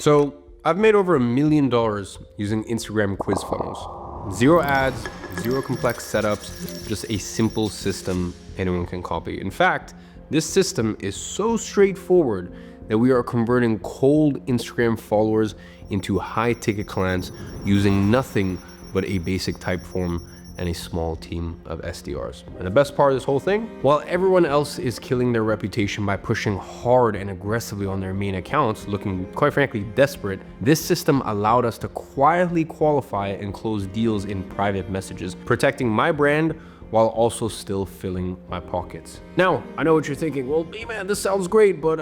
So I've made over $1 million using Instagram quiz funnels. Zero ads, zero complex setups, just a simple system anyone can copy. In fact, this system is so straightforward that we are converting cold Instagram followers into high ticket clients using nothing but a basic type form and a small team of SDRs. And the best part of this whole thing, while everyone else is killing their reputation by pushing hard and aggressively on their main accounts, looking quite frankly desperate, this system allowed us to quietly qualify and close deals in private messages, protecting my brand while also still filling my pockets. Now, I know what you're thinking, well, hey man, this sounds great, but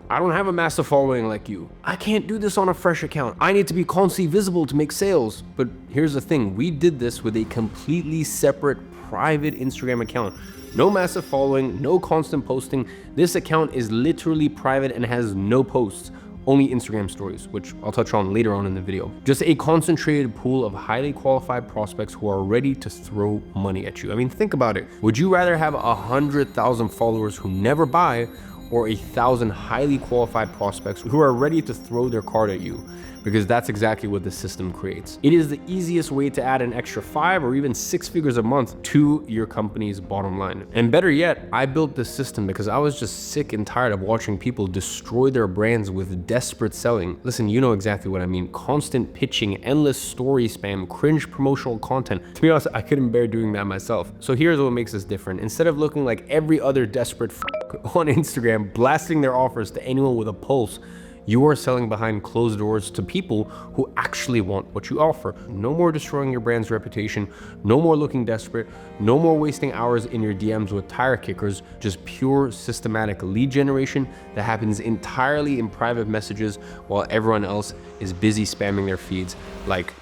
I don't have a massive following like you. I can't do this on a fresh account. I need to be constantly visible to make sales. But here's the thing, we did this with a completely separate private Instagram account. No massive following, no constant posting. This account is literally private and has no posts. Only Instagram stories, which I'll touch on later on in the video. Just a concentrated pool of highly qualified prospects who are ready to throw money at you. I mean, think about it. Would you rather have 100,000 followers who never buy or 1,000 highly qualified prospects who are ready to throw their card at you? Because that's exactly what the system creates. It is the easiest way to add an extra 5 or even 6 figures a month to your company's bottom line. And better yet, I built this system because I was just sick and tired of watching people destroy their brands with desperate selling. Listen, you know exactly what I mean. Constant pitching, endless story spam, cringe promotional content. To be honest, I couldn't bear doing that myself. So here's what makes us different. Instead of looking like every other desperate on Instagram, blasting their offers to anyone with a pulse, you are selling behind closed doors to people who actually want what you offer. No more destroying your brand's reputation, no more looking desperate, no more wasting hours in your DMs with tire kickers, just pure systematic lead generation that happens entirely in private messages while everyone else is busy spamming their feeds like,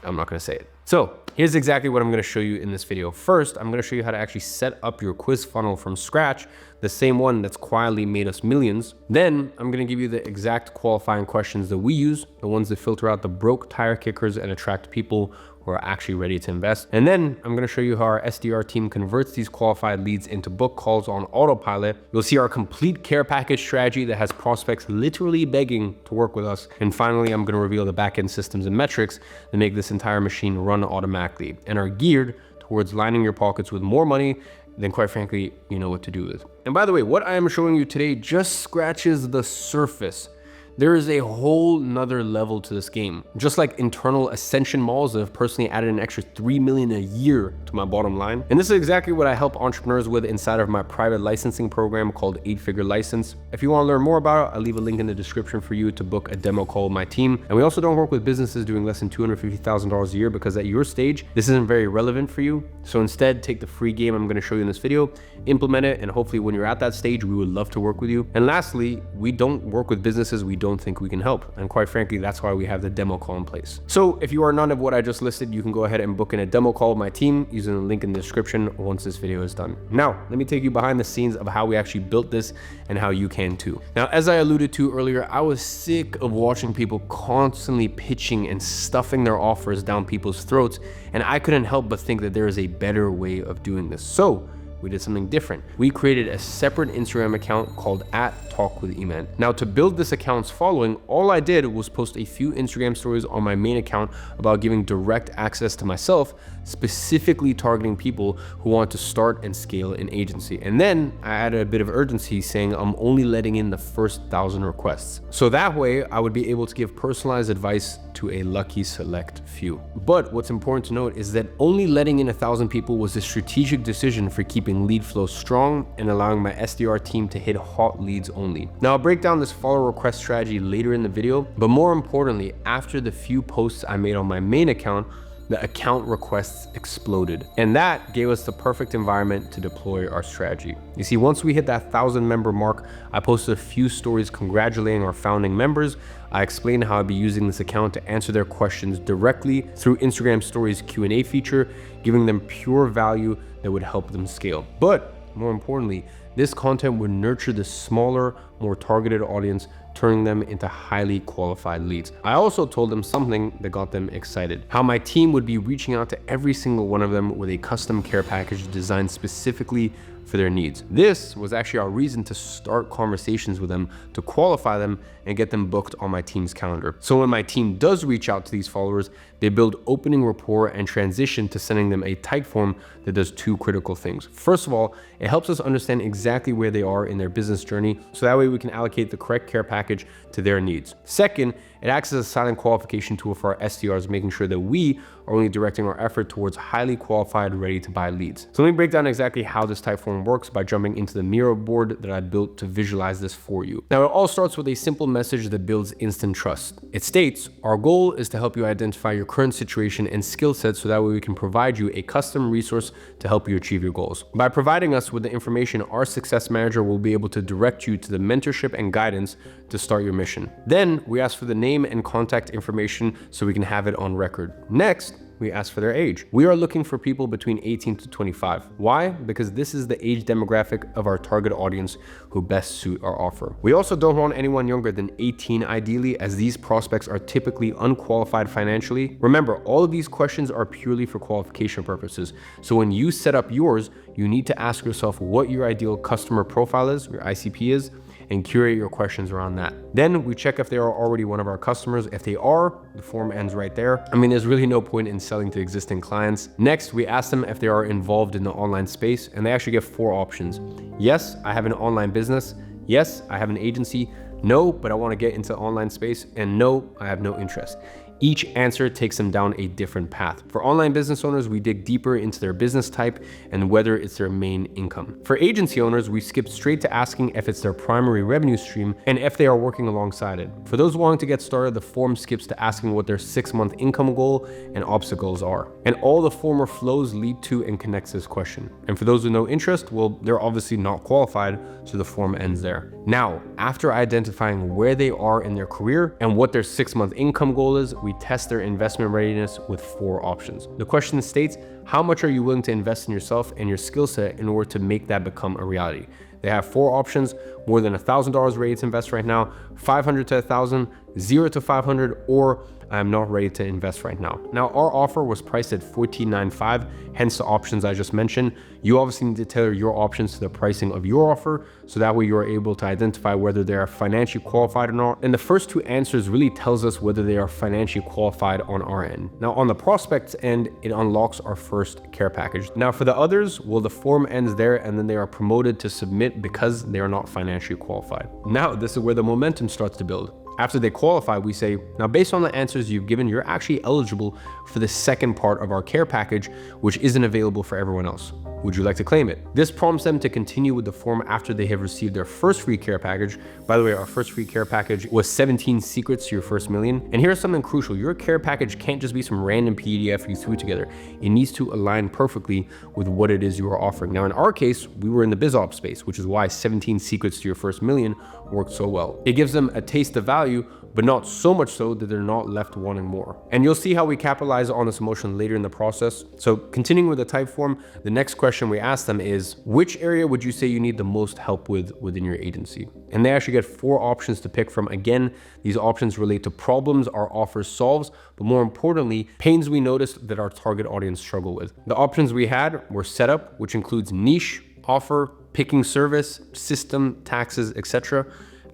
I'm not gonna say it. So here's exactly what I'm gonna show you in this video. First, I'm gonna show you how to actually set up your quiz funnel from scratch, the same one that's quietly made us millions. Then I'm gonna give you the exact qualifying questions that we use, the ones that filter out the broke tire kickers and attract people who are actually ready to invest. And then I'm gonna show you how our SDR team converts these qualified leads into book calls on autopilot. You'll see our complete care package strategy that has prospects literally begging to work with us. And finally, I'm gonna reveal the backend systems and metrics that make this entire machine run automatically and are geared towards lining your pockets with more money than, quite frankly, you know what to do with. And by the way, what I am showing you today just scratches the surface. There is a whole nother level to this game. Just like internal ascension malls that have personally added an extra 3 million a year to my bottom line. And this is exactly what I help entrepreneurs with inside of my private licensing program called 8-Figure License. If you want to learn more about it, I'll leave a link in the description for you to book a demo call with my team. And we also don't work with businesses doing less than $250,000 a year because at your stage, this isn't very relevant for you. So instead, take the free game I'm going to show you in this video, implement it, and hopefully when you're at that stage, we would love to work with you. And lastly, we don't work with businesses we don't think we can help. And quite frankly, that's why we have the demo call in place. So if you are none of what I just listed, you can go ahead and book in a demo call with my team using the link in the description once this video is done. Now, let me take you behind the scenes of how we actually built this and how you can too. Now, as I alluded to earlier, I was sick of watching people constantly pitching and stuffing their offers down people's throats, and I couldn't help but think that there is a better way of doing this. So we did something different. We created a separate Instagram account called @TalkWithIman. Now, to build this account's following, all I did was post a few Instagram stories on my main account about giving direct access to myself, specifically targeting people who want to start and scale an agency. And then I added a bit of urgency saying I'm only letting in the first 1,000 requests. So that way I would be able to give personalized advice to a lucky select few. But what's important to note is that only letting in 1,000 people was a strategic decision for keeping lead flow strong and allowing my SDR team to hit hot leads only. Now, I'll break down this follow request strategy later in the video, but more importantly, after the few posts I made on my main account, the account requests exploded. And that gave us the perfect environment to deploy our strategy. You see, once we hit that 1,000 member mark, I posted a few stories congratulating our founding members. I explained how I'd be using this account to answer their questions directly through Instagram Stories Q&A feature, giving them pure value that would help them scale. But more importantly, this content would nurture the smaller, more targeted audience, turning them into highly qualified leads. I also told them something that got them excited, how my team would be reaching out to every single one of them with a custom care package designed specifically for their needs. This was actually our reason to start conversations with them, to qualify them and get them booked on my team's calendar. So when my team does reach out to these followers, they build opening rapport and transition to sending them a type form that does two critical things. First of all, it helps us understand exactly where they are in their business journey, so that way we can allocate the correct care package to their needs. Second, it acts as a silent qualification tool for our SDRs, making sure that we are only directing our effort towards highly qualified, ready to buy leads. So let me break down exactly how this type form works by jumping into the Miro board that I built to visualize this for you. Now, it all starts with a simple message that builds instant trust. It states, our goal is to help you identify your current situation and skill set so that way we can provide you a custom resource to help you achieve your goals. By providing us with the information, our success manager will be able to direct you to the mentorship and guidance to start your mission. Then we ask for the name and contact information so we can have it on record. Next, we ask for their age. We are looking for people between 18 to 25. Why? Because this is the age demographic of our target audience who best suit our offer. We also don't want anyone younger than 18 ideally, as these prospects are typically unqualified financially. Remember, all of these questions are purely for qualification purposes. So when you set up yours, you need to ask yourself what your ideal customer profile is, your ICP is, and curate your questions around that. Then we check if they are already one of our customers. If they are, the form ends right there. I mean, there's really no point in selling to existing clients. Next, we ask them if they are involved in the online space, and they actually get 4 options. Yes, I have an online business. Yes, I have an agency. No, but I want to get into online space. And no, I have no interest. Each answer takes them down a different path. For online business owners, we dig deeper into their business type and whether it's their main income. For agency owners, we skip straight to asking if it's their primary revenue stream and if they are working alongside it. For those wanting to get started, the form skips to asking what their 6-month income goal and obstacles are. And all the former flows lead to and connects this question. And for those with no interest, well, they're obviously not qualified, so the form ends there. Now, after identifying where they are in their career and what their 6-month income goal is, we test their investment readiness with 4 options. The question states, how much are you willing to invest in yourself and your skill set in order to make that become a reality? They have 4 options: more than $1,000 ready to invest right now, 500 to 1,000, 0 to 500, or I'm not ready to invest right now. Now, our offer was priced at $14.95, hence the options I just mentioned. You obviously need to tailor your options to the pricing of your offer, so that way you're able to identify whether they are financially qualified or not. And the first 2 answers really tells us whether they are financially qualified on our end. Now, on the prospect's end, it unlocks our first care package. Now, for the others, well, the form ends there and then they are promoted to submit because they are not financially qualified. Now, this is where the momentum starts to build. After they qualify, we say, now based on the answers you've given, you're actually eligible for the second part of our care package, which isn't available for everyone else. Would you like to claim it? This prompts them to continue with the form after they have received their first free care package. By the way, our first free care package was 17 secrets to your first million. And here's something crucial. Your care package can't just be some random PDF you threw together. It needs to align perfectly with what it is you are offering. Now, in our case, we were in the biz ops space, which is why 17 secrets to your first million worked so well. It gives them a taste of value, but not so much so that they're not left wanting more. And you'll see how we capitalize on this emotion later in the process. So continuing with the type form, the next question we ask them is, which area would you say you need the most help with within your agency? And they actually get 4 options to pick from. Again, these options relate to problems our offer solves, but more importantly, pains we noticed that our target audience struggle with. The options we had were setup, which includes niche, offer, picking service, system, taxes, etc.,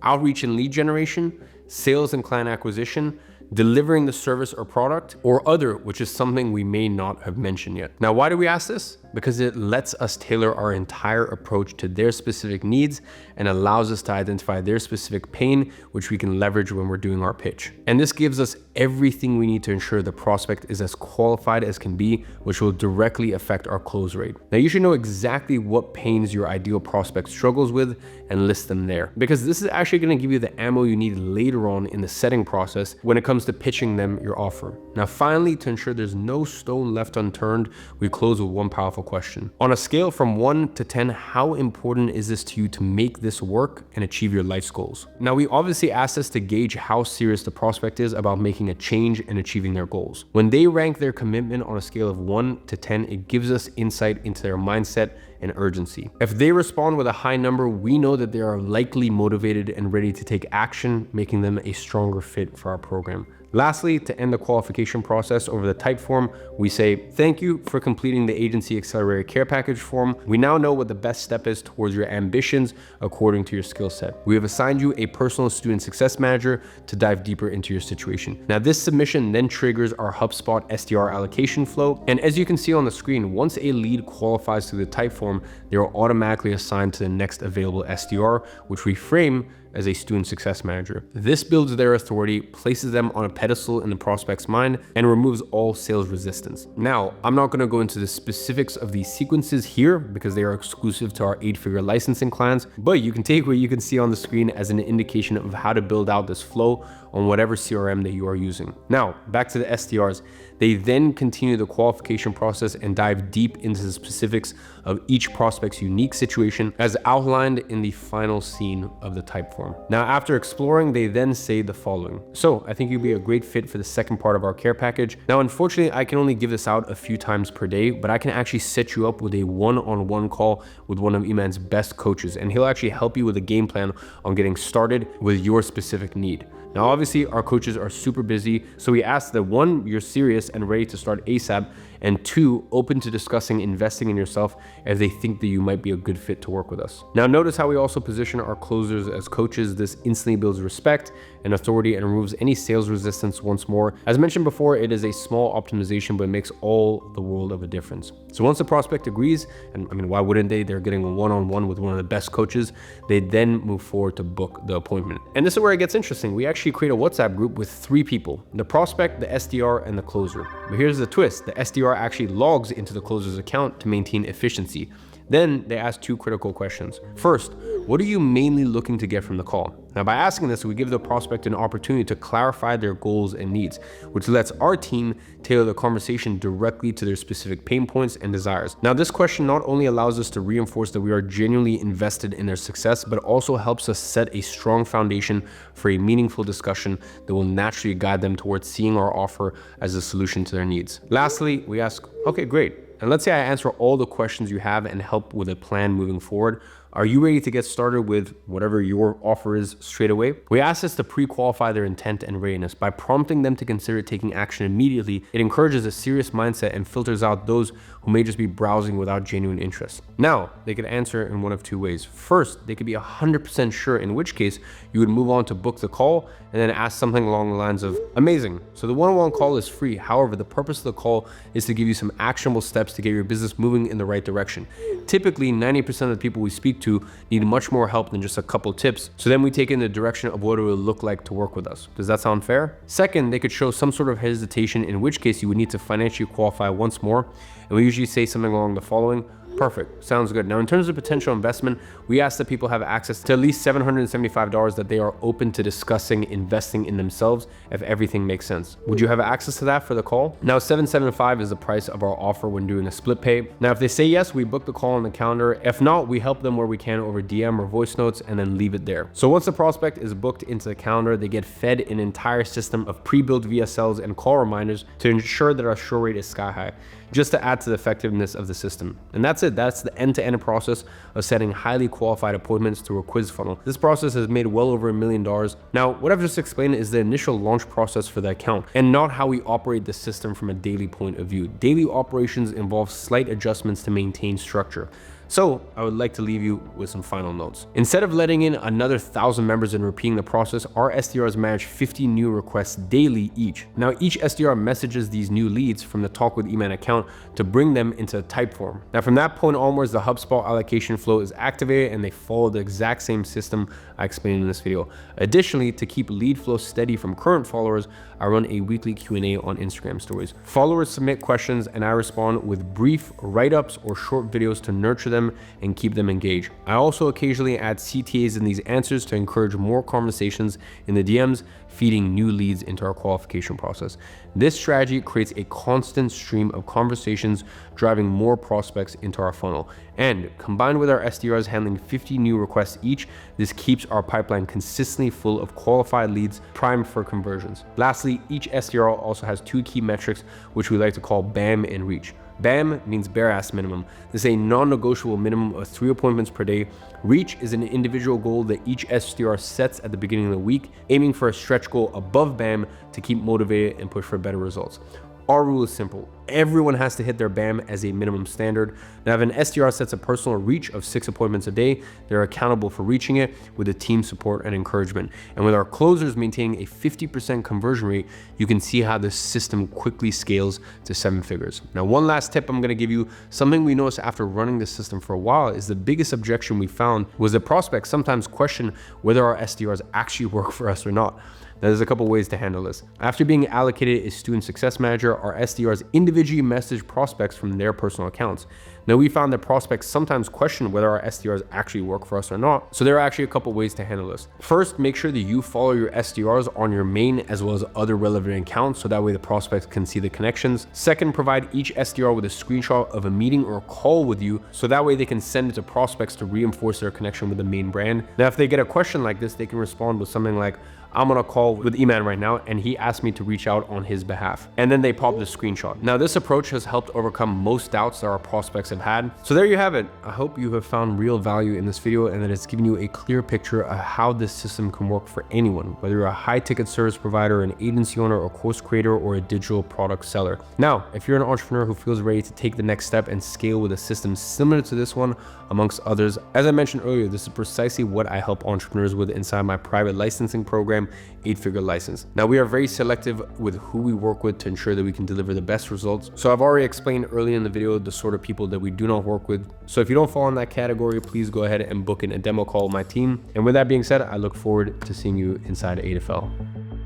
outreach and lead generation, sales and client acquisition, delivering the service or product, or other, which is something we may not have mentioned yet. Now, why do we ask this? Because it lets us tailor our entire approach to their specific needs and allows us to identify their specific pain, which we can leverage when we're doing our pitch. And this gives us everything we need to ensure the prospect is as qualified as can be, which will directly affect our close rate. Now, you should know exactly what pains your ideal prospect struggles with and list them there, because this is actually going to give you the ammo you need later on in the setting process when it comes to pitching them your offer. Now, finally, to ensure there's no stone left unturned, we close with one powerful question. On a scale from 1 to 10, how important is this to you to make this work and achieve your life's goals? Now, we obviously ask this to gauge how serious the prospect is about making a change and achieving their goals. When they rank their commitment on a scale of 1 to 10, it gives us insight into their mindset and urgency. If they respond with a high number, we know that they are likely motivated and ready to take action, making them a stronger fit for our program. Lastly, to end the qualification process over the type form, we say, thank you for completing the Agency Accelerated Care Package form. We now know what the best step is towards your ambitions according to your skill set. We have assigned you a personal student success manager to dive deeper into your situation. Now, this submission then triggers our HubSpot SDR allocation flow. And as you can see on the screen, once a lead qualifies through the type form, they are automatically assigned to the next available SDR, which we frame as a student success manager. This builds their authority, places them on a pedestal in the prospect's mind, and removes all sales resistance. Now, I'm not going to go into the specifics of these sequences here because they are exclusive to our 8-figure licensing clients, but you can take what you can see on the screen as an indication of how to build out this flow on whatever CRM that you are using. Now, back to the SDRs. They then continue the qualification process and dive deep into the specifics of each prospect's unique situation as outlined in the final scene of the type form. Now, after exploring, they then say the following. So, I think you'd be a great fit for the second part of our care package. Now, unfortunately, I can only give this out a few times per day, but I can actually set you up with a one-on-one call with one of Iman's best coaches, and he'll actually help you with a game plan on getting started with your specific need. Now, obviously, our coaches are super busy, so we ask that 1, you're serious and ready to start ASAP, and 2, open to discussing investing in yourself if they think that you might be a good fit to work with us. Now, notice how we also position our closers as coaches. This instantly builds respect and authority and removes any sales resistance once more. As mentioned before, it is a small optimization, but it makes all the world of a difference. So once the prospect agrees, and I mean, why wouldn't they? They're getting a one-on-one with one of the best coaches. They then move forward to book the appointment. And this is where it gets interesting. We actually create a WhatsApp group with 3 people, the prospect, the SDR, and the closer. But here's the twist. The SDR actually logs into the closer's account to maintain efficiency. Then they ask 2 critical questions. First, what are you mainly looking to get from the call? Now, by asking this, we give the prospect an opportunity to clarify their goals and needs, which lets our team tailor the conversation directly to their specific pain points and desires. Now, this question not only allows us to reinforce that we are genuinely invested in their success, but also helps us set a strong foundation for a meaningful discussion that will naturally guide them towards seeing our offer as a solution to their needs. Lastly, we ask, okay, great. And let's say I answer all the questions you have and help with a plan moving forward. Are you ready to get started with whatever your offer is straight away? We ask this to pre-qualify their intent and readiness. By prompting them to consider taking action immediately, it encourages a serious mindset and filters out those who may just be browsing without genuine interest. Now, they could answer in one of 2 ways. First, they could be 100% sure, in which case you would move on to book the call and then ask something along the lines of, amazing. So the one-on-one call is free. However, the purpose of the call is to give you some actionable steps to get your business moving in the right direction. Typically, 90% of the people we speak to need much more help than just a couple tips. So then we take in the direction of what it would look like to work with us. Does that sound fair? Second, they could show some sort of hesitation, in which case you would need to financially qualify once more. And we usually say something along the following. Perfect. Sounds good. Now, in terms of potential investment, we ask that people have access to at least $775 that they are open to discussing investing in themselves if everything makes sense. Would you have access to that for the call? Now, $775 is the price of our offer when doing a split pay. Now, if they say yes, we book the call on the calendar. If not, we help them where we can over DM or voice notes and then leave it there. So once the prospect is booked into the calendar, they get fed an entire system of pre-built VSLs and call reminders to ensure that our show rate is sky high, just to add to the effectiveness of the system. And that's it. That's the end-to-end process of setting highly qualified appointments through a quiz funnel. This process has made well over $1 million. Now, what I've just explained is the initial launch process for the account and not how we operate the system from a daily point of view. Daily operations involve slight adjustments to maintain structure. So I would like to leave you with some final notes. Instead of letting in another 1,000 members and repeating the process, our SDRs manage 50 new requests daily each. Now, each SDR messages these new leads from the Talk with Iman account to bring them into a type form. Now, from that point onwards, the HubSpot allocation flow is activated and they follow the exact same system I explained in this video. Additionally, to keep lead flow steady from current followers, I run a weekly Q&A on Instagram stories. Followers submit questions and I respond with brief write-ups or short videos to nurture them and keep them engaged. I also occasionally add CTAs in these answers to encourage more conversations in the DMs, feeding new leads into our qualification process. This strategy creates a constant stream of conversations, driving more prospects into our funnel. And combined with our SDRs handling 50 new requests each, this keeps our pipeline consistently full of qualified leads primed for conversions. Lastly, each SDR also has 2 key metrics, which we like to call BAM and reach. BAM means bare ass minimum. This is a non-negotiable minimum of 3 appointments per day. Reach is an individual goal that each SDR sets at the beginning of the week, aiming for a stretch goal above BAM to keep motivated and push for better results. Our rule is simple. Everyone has to hit their BAM as a minimum standard. Now, if an SDR sets a personal reach of 6 appointments a day, they're accountable for reaching it with the team support and encouragement. And with our closers maintaining a 50% conversion rate, you can see how this system quickly scales to 7 figures. Now, one last tip I'm gonna give you, something we noticed after running this system for a while is the biggest objection we found was that prospects sometimes question whether our SDRs actually work for us or not. Now, there's a couple ways to handle this. After being allocated a student success manager, our SDRs individually message prospects from their personal accounts. Now, we found that prospects sometimes question whether our SDRs actually work for us or not. So there are actually a couple ways to handle this. First, make sure that you follow your SDRs on your main as well as other relevant accounts, so that way the prospects can see the connections. Second, provide each SDR with a screenshot of a meeting or a call with you, so that way they can send it to prospects to reinforce their connection with the main brand. Now, if they get a question like this, they can respond with something like, I'm on a call with Iman right now, and he asked me to reach out on his behalf. And then they pop the screenshot. Now, this approach has helped overcome most doubts that our prospects have had. So there you have it. I hope you have found real value in this video and that it's given you a clear picture of how this system can work for anyone, whether you're a high ticket service provider, an agency owner, a course creator, or a digital product seller. Now, if you're an entrepreneur who feels ready to take the next step and scale with a system similar to this one, amongst others, as I mentioned earlier, this is precisely what I help entrepreneurs with inside my private licensing program, 8-Figure License. Now, we are very selective with who we work with to ensure that we can deliver the best results. So I've already explained early in the video the sort of people that we do not work with. So if you don't fall in that category, please go ahead and book in a demo call with my team. And with that being said, I look forward to seeing you inside 8FL.